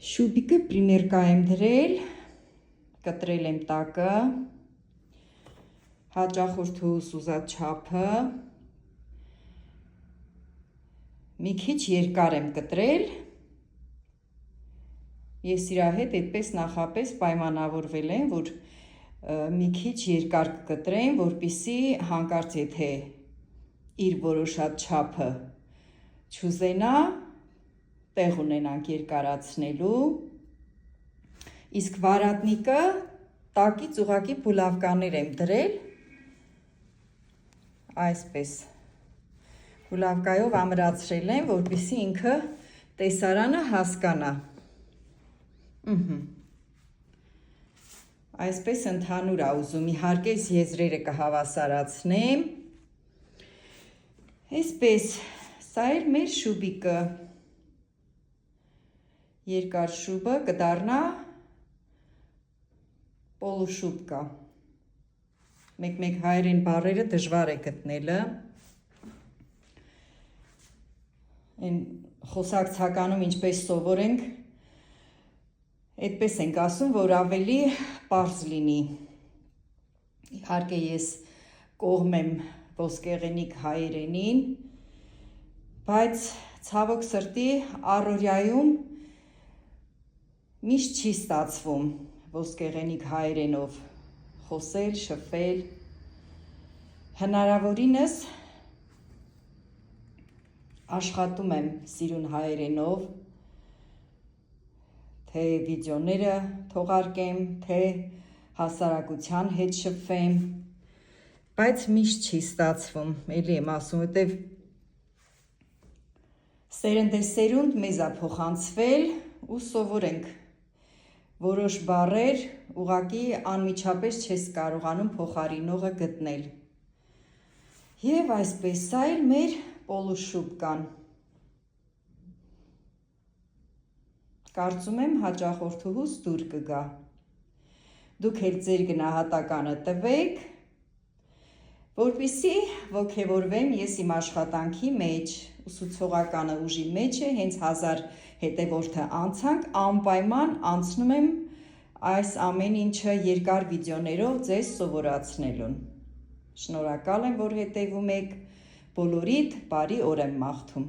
Շուբիկը պրիմերկա եմ դրել, կտրել եմ տակը, հաճախորդուս ուզած չափը, մի քիչ երկար եմ կտրել, ես իրա հետ այդպես նախապես պայմանավորվել եմ, որ մի քիչ երկար կկտրեմ, որպիսի հանկարծ եթե իր որոշած չափը չուզենա, տեղ ունենանք երկարացնելու, իսկ վարատնիկը տակից ուղղակի փուլավկաներ եմ դրել, այսպես, փուլավկայով ամրացրել եմ, որպիսի ինքը տեսարանը հասկանա, այսպես ընդհանուր ա ուզում, իհարկե եզրերը կհավասարացնեմ, այսպես, սա էր մեր շուբիկը, երկար շուբը կդառնա պոլուշուբկա, մեկ հայերեն բառերը դժվար է գտնելը, այն խոսակցականում ինչպես սովորենք, այդպես ենք ասում, որ ավելի պարզ լինի, իհարկե ես կողմ եմ ոսկեղենիկ հայերենին, բայց ցավոք սրտի առօրյայում միշտ չի ստացվում ոսկեղենիկ հայերենով խոսել, շփվել, հնարավորինս աշխատում եմ սիրուն հայերենով, թե վիդեոները թողարկեմ, թե հասարակության հետ շփվեմ, բայց միշտ չի ստացվում, էլի եմ ասում, որտեվ սերնդեսերունդ մեզ ա փոխանցվել ու սովորենք որոշ բառեր ուղղակի անմիջապես չես կարողանում փոխարինողը գտնել։ Եվ այսպես, սա էլ մեր պոլուշուբկան։ Կարծում եմ հաճախորդուհուս դուր կգա։ Դուք էլ ձեր գնահատականը տվեք, որպեսզի ոգևորվեմ ես իմ աշխատանքի մեջ, ուսուցողականը ուժի մեջ է, հենց 1000 հետևորդը անցանք, անպայման անցնում եմ այս ամեն ինչը երկար վիդեոներով ձեզ սովորացնելուն։ Շնորհակալ եմ, որ հետևում եք, բոլորիդ բարի օր եմ մաղթում։